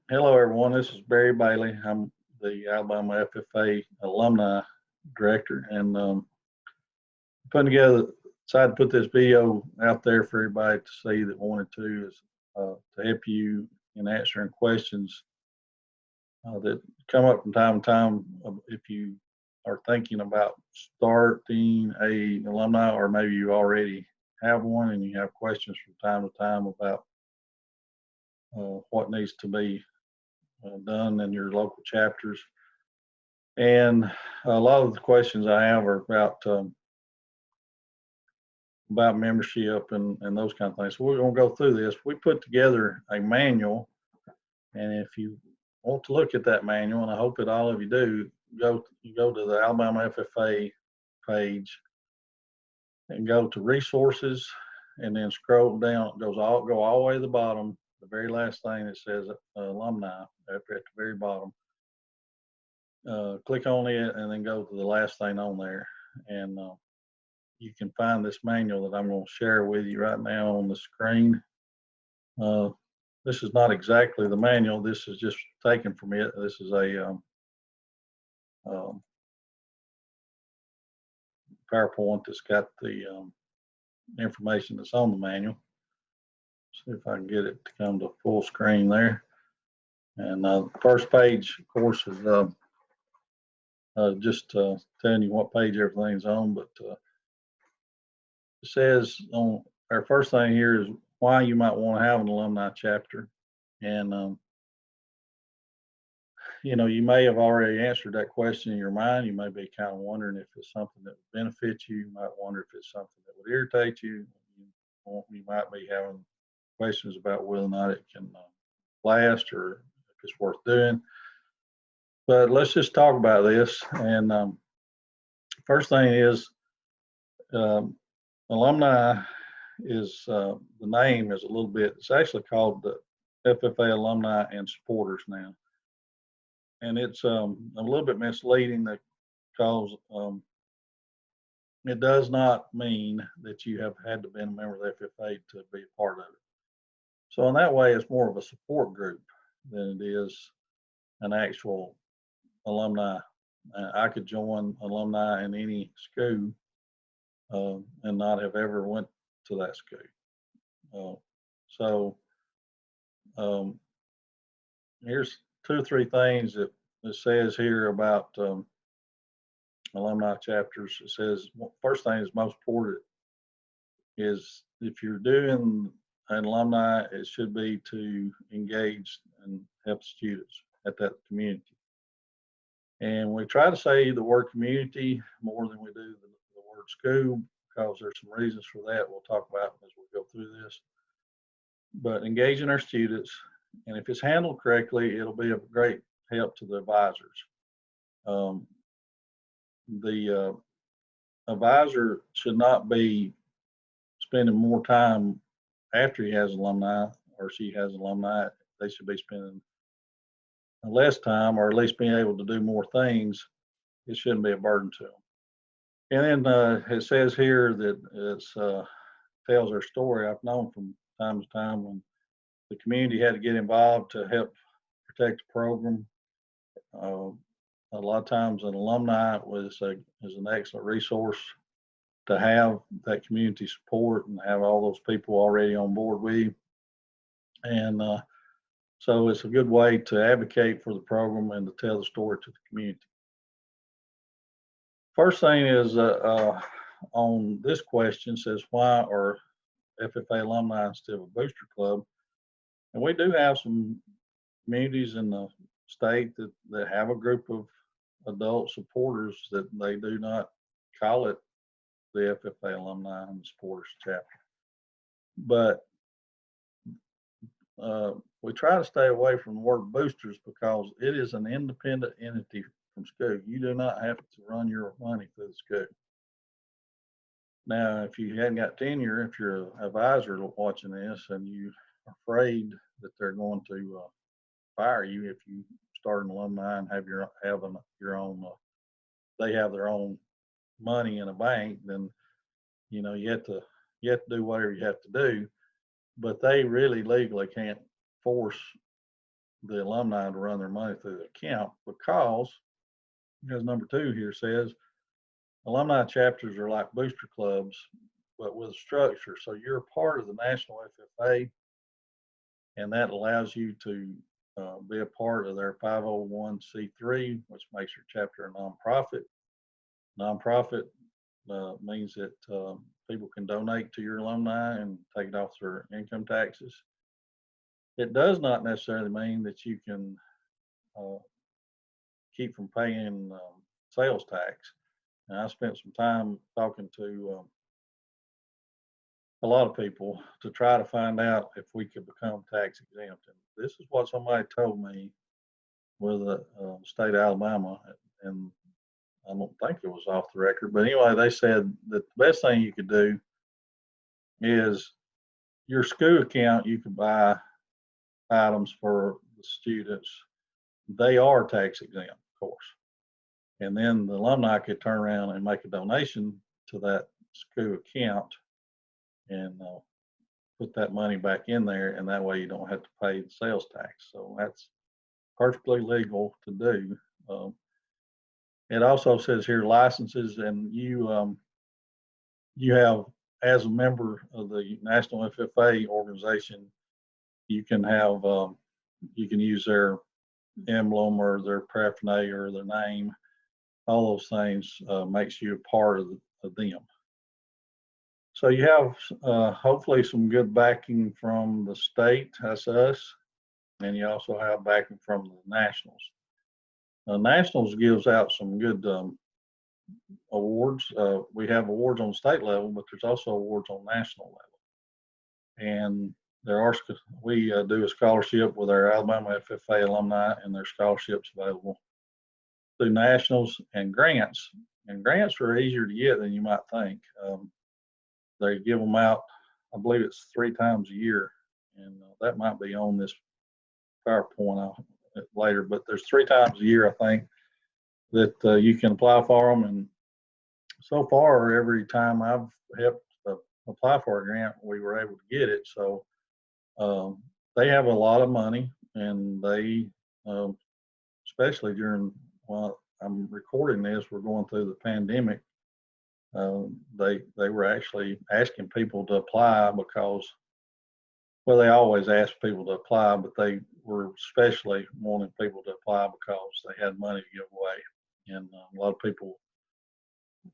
Hello, everyone. This is Barry Bailey. I'm the Alabama FFA alumni director, and putting together, decided to put this video out there for everybody to see that wanted to, is to help you in answering questions that come up from time to time. If you are thinking about starting a alumni, or maybe you already have one and you have questions from time to time about what needs to be done in your local chapters. And a lot of the questions I have are about membership and those kind of things. So we're going to go through this. We put together a manual, and if you want to look at that manual, and I hope that all of you do, you go to the Alabama FFA page and go to resources, and then scroll down. It go all the way to the bottom. The very last thing that says alumni at the very bottom. Click on it and then go to the last thing on there, and you can find this manual that I'm going to share with you right now on the screen. This is not exactly the manual. This is just taken from it. This is a PowerPoint that's got the information that's on the manual. See if I can get it to come to full screen there. And the first page, of course, is just telling you what page everything's on, but it says on our first thing here is why you might want to have an alumni chapter. And you may have already answered that question in your mind. You may be kind of wondering if it's something that would benefit you. You might wonder if it's something that would irritate you. You might be having questions about whether or not it can last, or if it's worth doing. But let's just talk about this. And first thing is, alumni is the name is a little bit. It's actually called the FFA Alumni and Supporters now, and it's a little bit misleading because it does not mean that you have had to be a member of the FFA to be a part of it. So in that way, it's more of a support group than it is an actual alumni. I could join alumni in any school and not have ever went to that school. Here's 2 or 3 things that it says here about alumni chapters. It says, first thing is most important is if you're doing an alumni, it should be to engage and help students at that community. And we try to say the word community more than we do the word school, because there's some reasons for that we'll talk about as we go through this. But engaging our students, and if it's handled correctly, it'll be of great help to the advisors. The advisor should not be spending more time after he has alumni or she has alumni. They should be spending less time, or at least being able to do more things. It shouldn't be a burden to them. And then it says here that it's tells their story. I've known from time to time when the community had to get involved to help protect the program. A lot of times an alumni is an excellent resource to have that community support and have all those people already on board with you. And so it's a good way to advocate for the program and to tell the story to the community. First thing is on this question says, why are FFA alumni instead of a booster club? And we do have some communities in the state that have a group of adult supporters that they do not call it the FFA Alumni and Supporters Chapter. But we try to stay away from the word boosters because it is an independent entity from school. You do not have to run your money through the school. Now, if you hadn't got tenure, if you're an advisor watching this and you are afraid that they're going to fire you if you start an alumni and have your own, they have their own money in a bank, then you have to do whatever you have to do. But they really legally can't force the alumni to run their money through the account because number 2 here says alumni chapters are like booster clubs, but with structure. So you're a part of the National FFA, and that allows you to be a part of their 501c3, which makes your chapter a nonprofit. Nonprofit means that people can donate to your alumni and take it off their income taxes. It does not necessarily mean that you can keep from paying sales tax. And I spent some time talking to a lot of people to try to find out if we could become tax exempt. And this is what somebody told me with the state of Alabama, and I don't think it was off the record, but anyway, they said that the best thing you could do is your school account. You could buy items for the students. They are tax exempt, of course. And then the alumni could turn around and make a donation to that school account and put that money back in there, and that way you don't have to pay the sales tax. So that's perfectly legal to do. It also says here licenses, and you have, as a member of the National FFA organization, you can have you can use their emblem or their paraphernalia or their name. All those things makes you a part of them. So you have hopefully some good backing from the state, that's us, and you also have backing from the nationals. Nationals gives out some good awards. We have awards on state level, but there's also awards on national level. And there are, we do a scholarship with our Alabama FFA alumni, and there's scholarships available through nationals and grants. And grants are easier to get than you might think. They give them out, I believe it's 3 times a year, and that might be on this PowerPoint later, but there's 3 times a year, I think, that you can apply for them. And so far, every time I've helped apply for a grant, we were able to get it. So they have a lot of money, and they, especially during, while I'm recording this, we're going through the pandemic. They were actually asking people to apply because, well, they always ask people to apply, but they were especially wanting people to apply because they had money to give away. And a lot of people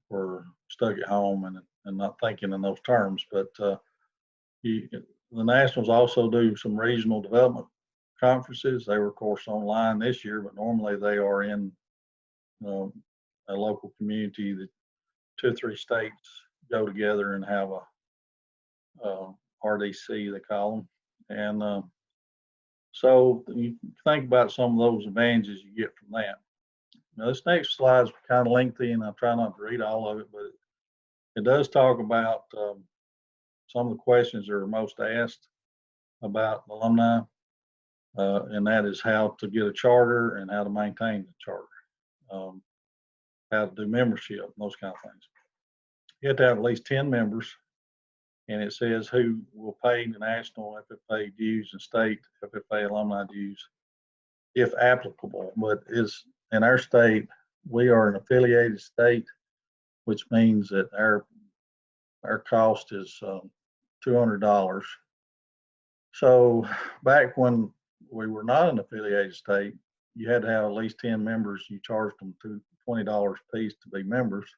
were stuck at home and not thinking in those terms. But the Nationals also do some regional development conferences. They were, of course, online this year, but normally they are in a local community that 2 or 3 states go together and have a RDC, they call them. And so you think about some of those advantages you get from that. Now, this next slide is kind of lengthy, and I'll try not to read all of it, but it does talk about some of the questions that are most asked about alumni, and that is how to get a charter and how to maintain the charter, how to do membership, and those kind of things. You have to have at least 10 members, and it says who will pay the national FFA dues and state FFA alumni dues if applicable. But in our state, we are an affiliated state, which means that our cost is $200. So back when we were not an affiliated state, you had to have at least 10 members. You charged them $20 a piece to be members,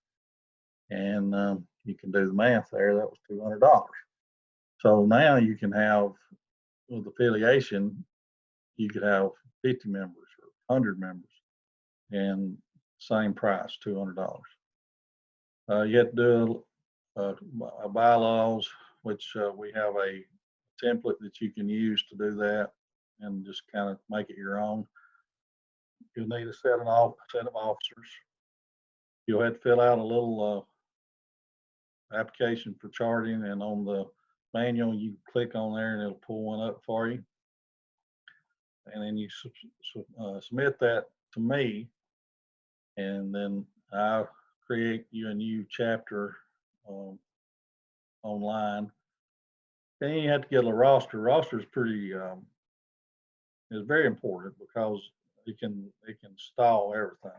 and you can do the math there. That was $200. So now you can have, with affiliation, you could have 50 members or 100 members, and same price, $200. You have to do a bylaws, which we have a template that you can use to do that, and just kind of make it your own. You'll need a set of officers. You'll have to fill out a little application for charting, and on the manual you click on there and it'll pull one up for you, and then you submit that to me, and then I'll create you a new chapter online. Then you have to get a roster. Roster is pretty is very important because it can stall everything.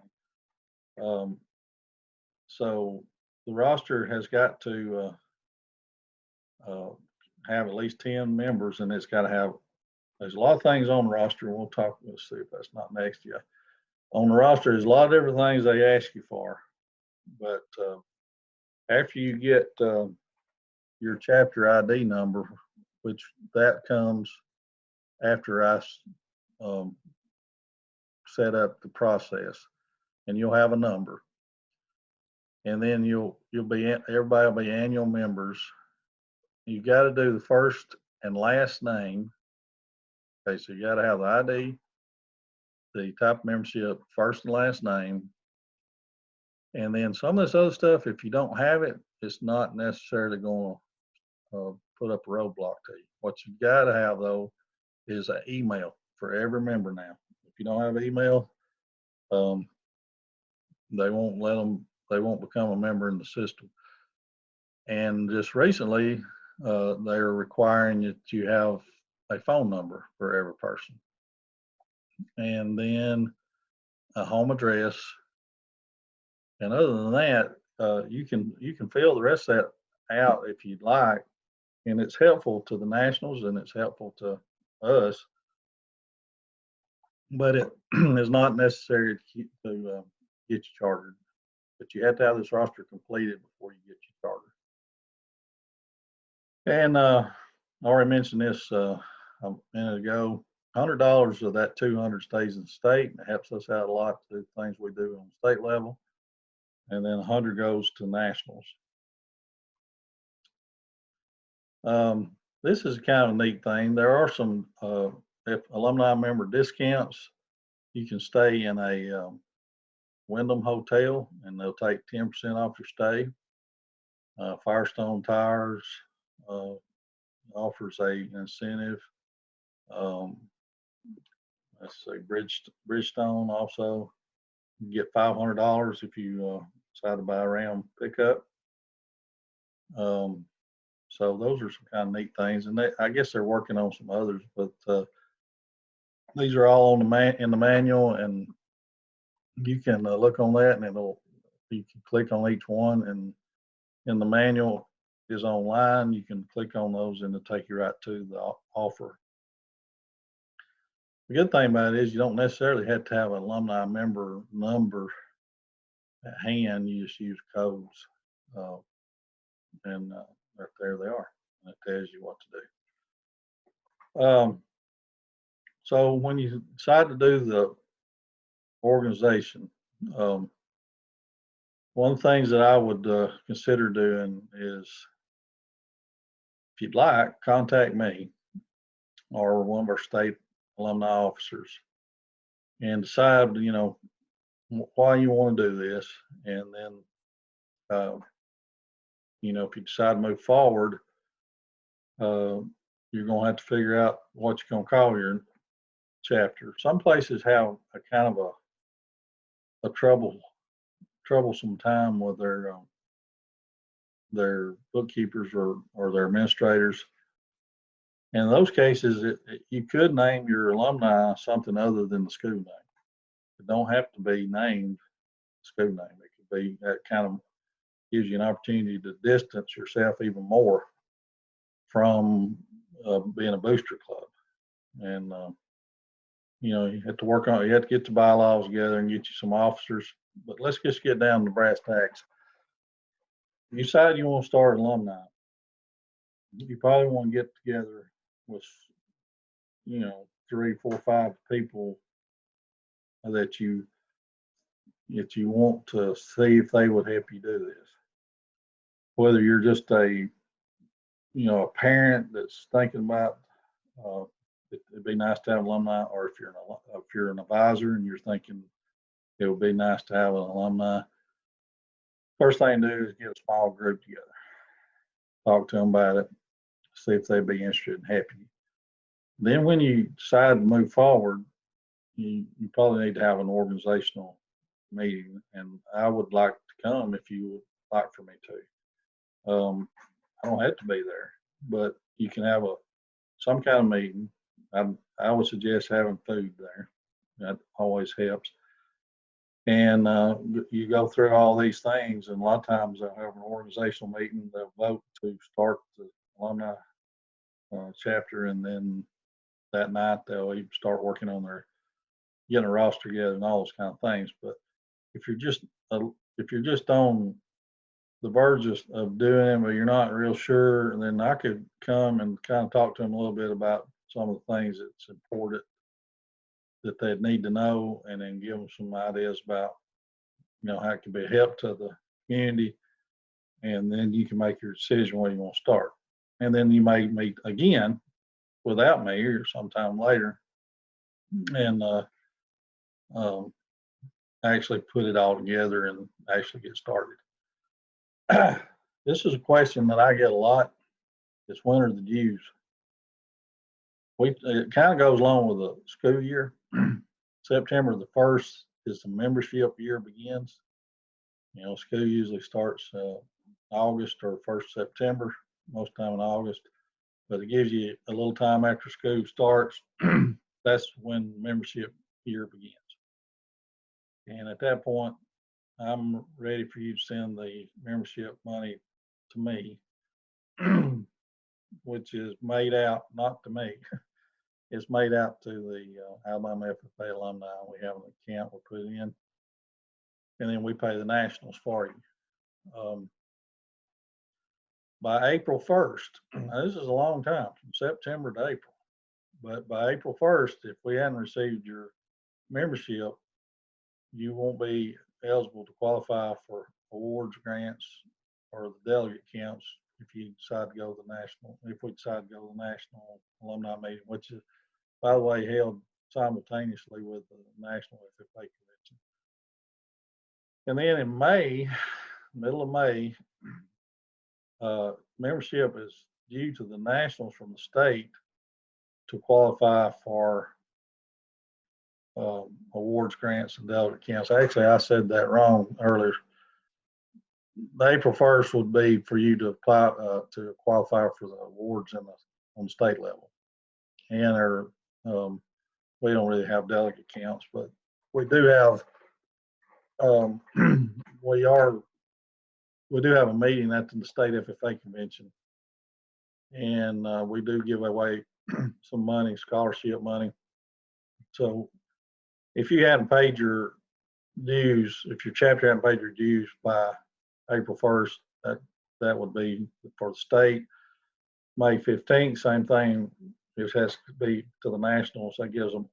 Um, so the roster has got to have at least 10 members, and it's got to have. There's a lot of things on the roster, and we'll talk. Let's see if that's not next year. On the roster, there's a lot of different things they ask you for, but after you get your chapter ID number, which that comes after I um, set up the process, and you'll have a number, and then you'll be everybody will be annual members. You got to do the first and last name. Okay, so you got to have the ID, the type of membership, first and last name, and then some of this other stuff. If you don't have it, it's not necessarily going to put up a roadblock to you. What you got to have though is an email for every member now. If you don't have an email, they won't let them. They won't become a member in the system. And just recently, they're requiring that you have a phone number for every person, and then a home address. And other than that, you can fill the rest of that out if you'd like, and it's helpful to the nationals and it's helpful to us, but it is not necessary to get you chartered. But you have to have this roster completed before you get your charter. And I already mentioned this a minute ago. $100 of that 200 stays in the state, and it helps us out a lot to do things we do on the state level. And then 100 goes to nationals. This is kind of a neat thing. There are some if alumni member discounts. You can stay in a Wyndham hotel, and they'll take 10% off your stay. Firestone Tires offers a incentive. Let's say Bridgestone also. You get $500 if you decide to buy a Ram pickup. So those are some kind of neat things, and I guess they're working on some others, but these are all on in the manual, and you can look on that, and you can click on each one, and in the manual is online. You can click on those, and it'll take you right to the offer. The good thing about it is you don't necessarily have to have an alumni member number at hand. You just use codes, and there they are. It tells you what to do. So when you decide to do the organization, one of the things that I would consider doing is, if you'd like, contact me or one of our state alumni officers and decide, why you want to do this. And then, if you decide to move forward, you're going to have to figure out what you're going to call your chapter. Some places have a kind of a troublesome time with their bookkeepers or their administrators. In those cases, you could name your alumni something other than the school name. It don't have to be named school name. It could be that kind of gives you an opportunity to distance yourself even more from being a booster club. And you have to work on it. You have to get the bylaws together and get you some officers. But let's just get down to brass tacks. If you decide you want to start alumni, you probably want to get together with 3, 4, 5 people that you want to see if they would help you do this. Whether you're just a parent that's thinking about it'd be nice to have alumni, or if you're an advisor and you're thinking it would be nice to have an alumni. First thing to do is get a small group together, talk to them about it, see if they'd be interested in helping you. Then when you decide to move forward, you probably need to have an organizational meeting, and I would like to come if you would like for me to. I don't have to be there, but you can have some kind of meeting. I would suggest having food there. That always helps. And you go through all these things, and a lot of times they'll have an organizational meeting. They'll vote to start the alumni chapter, and then that night they'll even start working on their getting a roster together and all those kind of things. But if you're just if you're just on the verge of doing it, but you're not real sure, then I could come and kind of talk to them a little bit about some of the things that's important that they'd need to know, and then give them some ideas about, how it can be a help to the community, and then you can make your decision where you want to start. And then you may meet again without me or sometime later, and um, actually put it all together and actually get started. This is a question that I get a lot. It's when are the dues? It kind of goes along with the school year. September the 1st is the membership year begins. School usually starts August or 1st September, most time in August, but it gives you a little time after school starts. That's when membership year begins. And at that point, I'm ready for you to send the membership money to me, which is made out, not to me, it's made out to the Alabama FFA alumni. We have an account we put in, and then we pay the nationals for you. By April 1st, now this is a long time, from September to April, but by April 1st, if we hadn't received your membership, you won't be eligible to qualify for awards, grants, or the delegate counts if you decide to go to the national, if we decide to go to the national alumni meeting, which is, by the way, held simultaneously with the national FFA convention. And then in May, middle of May, membership is due to the nationals from the state to qualify for awards, grants, and delegate counts. Actually, I said that wrong earlier. The April 1st would be for you to apply to qualify for the awards on the state level. And we don't really have delegate counts, but we do have we do have a meeting at the state FFA convention, and we do give away some money, scholarship money. So if you hadn't paid your dues, if your chapter hadn't paid your dues by April 1st, that would be for the state. May 15th, same thing. It has to be to the nationals. That gives them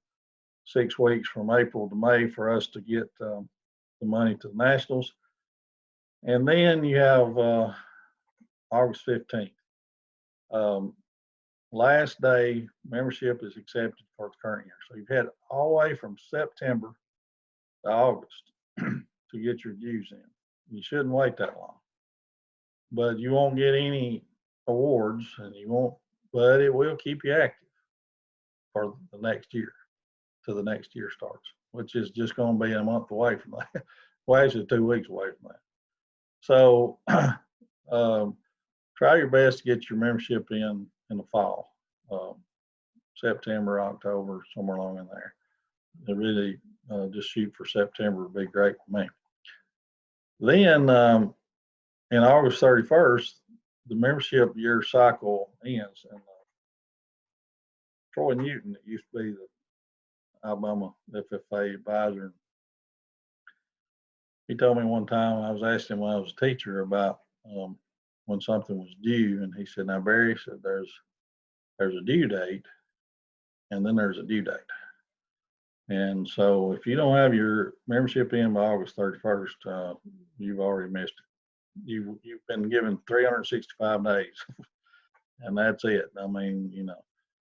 6 weeks from April to May for us to get the money to the nationals. And then you have August 15th. Last day membership is accepted for the current year. So you've had all the way from September to August to get your dues in. You shouldn't wait that long. But you won't get any awards, and you won't, but it will keep you active for the next year till the next year starts, which is just going to be a month away from that. Well, actually 2 weeks away from that. So try your best to get your membership in the fall, September, October, somewhere along in there. It really just shoot for September would be great for me. Then in August 31st, the membership year cycle ends, and Troy Newton, that used to be the Alabama FFA advisor, he told me one time, I was asking him when I was a teacher about when something was due, and he said, "Now Barry," said, there's a due date, and then there's a due date. And so if you don't have your membership in by August 31st, you've already missed it. You've been given 365 days, and that's it. I mean,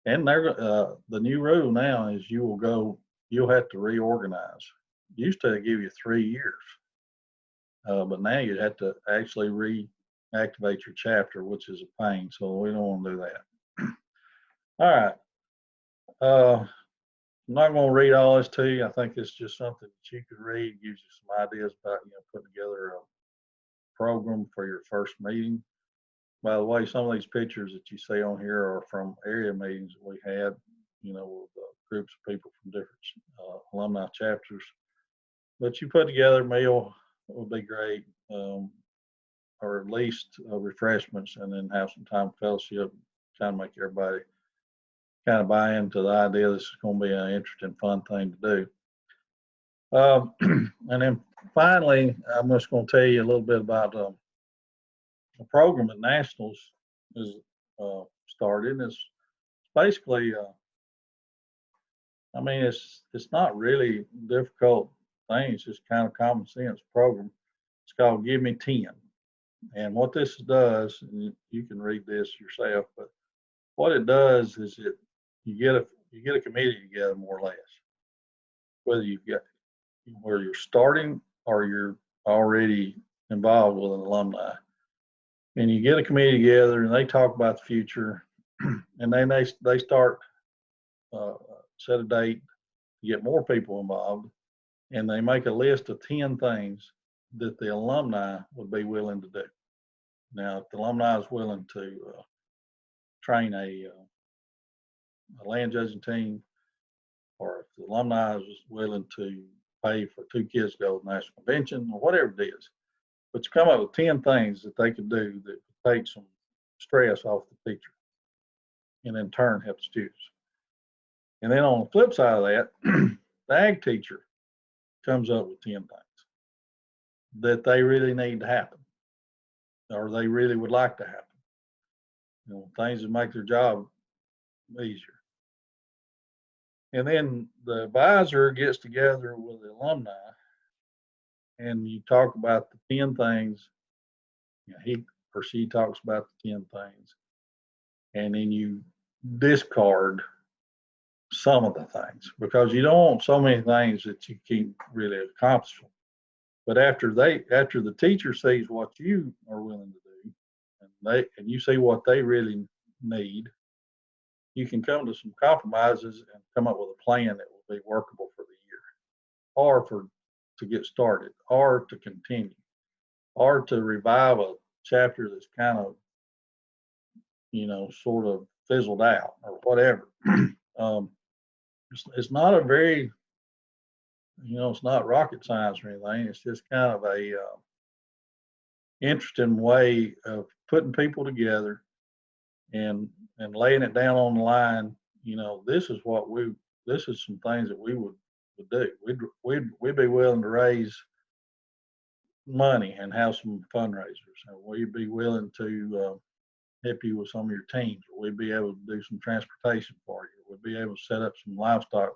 and the new rule now is you'll have to reorganize. Used to give you 3 years, but now you have to actually reactivate your chapter, which is a pain. So we don't want to do that. All right. I'm not going to read all this to you. I think it's just something that you could read, gives you some ideas about, putting together a program for your first meeting. By the way, some of these pictures that you see on here are from area meetings that we had. with groups of people from different alumni chapters. But you put together a meal would be great, or at least refreshments, and then have some time fellowship, kind of make everybody kind of buy into the idea this is going to be an interesting, fun thing to do. And then finally, I'm just going to tell you a little bit about the program at Nationals is started. It's basically, I mean, it's not really difficult thing. It's just kind of common sense program. It's called Give Me 10. And what this does, and you can read this yourself, but what it does is you get a committee together more or less, whether you're starting or you're already involved with an alumni, and you get a committee together and they talk about the future, and then they start set a date to get more people involved, and they make a list of 10 things that the alumni would be willing to do. Now, if the alumni is willing to train a land judging team, or if the alumni is willing to pay for 2 kids to go to the national convention, or whatever it is, but you come up with 10 things that they could do that would take some stress off the teacher, and in turn help the students. And then on the flip side of that, the ag teacher comes up with 10 things that they really need to happen, or they really would like to happen. Things that make their job easier. And then the advisor gets together with the alumni, and you talk about the 10 things. He or she talks about the 10 things, and then you discard some of the things, because you don't want so many things that you can't really accomplish them. But after the teacher sees what you are willing to do, and you see what they really need, you can come to some compromises and come up with a plan that will be workable for the year, or to get started, or to continue, or to revive a chapter that's kind of sort of fizzled out, or whatever. It's not a very it's not rocket science or anything. It's just kind of a interesting way of putting people together and laying it down on the line. This is some things that we would do. We'd be willing to raise money and have some fundraisers, and we'd be willing to help you with some of your teams. We'd be able to do some transportation for you. We'd be able to set up some livestock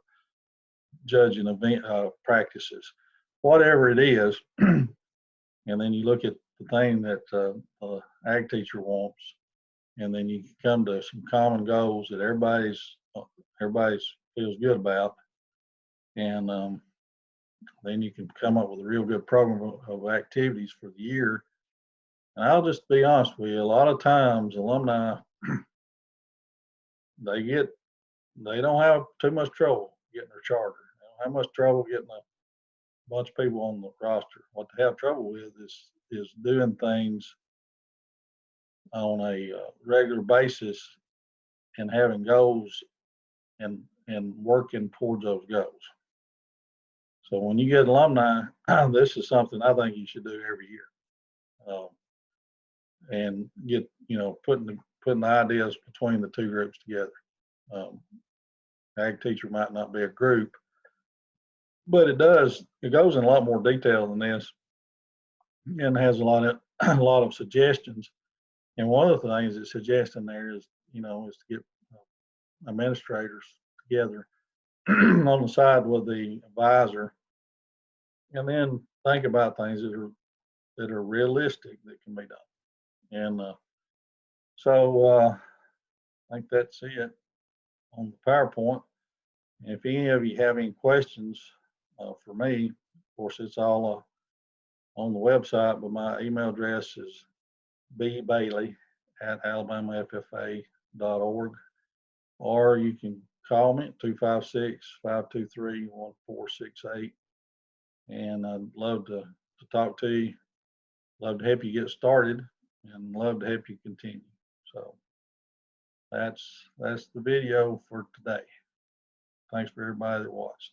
judging event practices, whatever it is. And then you look at the thing that the ag teacher wants, and then you come to some common goals that everybody's feels good about, and then you can come up with a real good program of activities for the year. And I'll just be honest with you, a lot of times alumni they don't have too much trouble getting their charter. They don't have much trouble getting a bunch of people on the roster. What they have trouble with is doing things on a regular basis and having goals and working towards those goals. So when you get alumni, this is something I think you should do every year, and get putting the ideas between the two groups together. Ag teacher might not be a group, but it goes in a lot more detail than this, and has a lot of suggestions. And one of the things it suggests in there is to get administrators together on the side with the advisor, and then think about things that are realistic that can be done. And so I think that's it on the PowerPoint. If any of you have any questions for me, of course, it's all on the website, but my email address is bbailey@alabamaffa.org, or you can call me at 256-523-1468. And I'd love to talk to you, love to help you get started, and love to help you continue. So that's the video for today. Thanks for everybody that watched.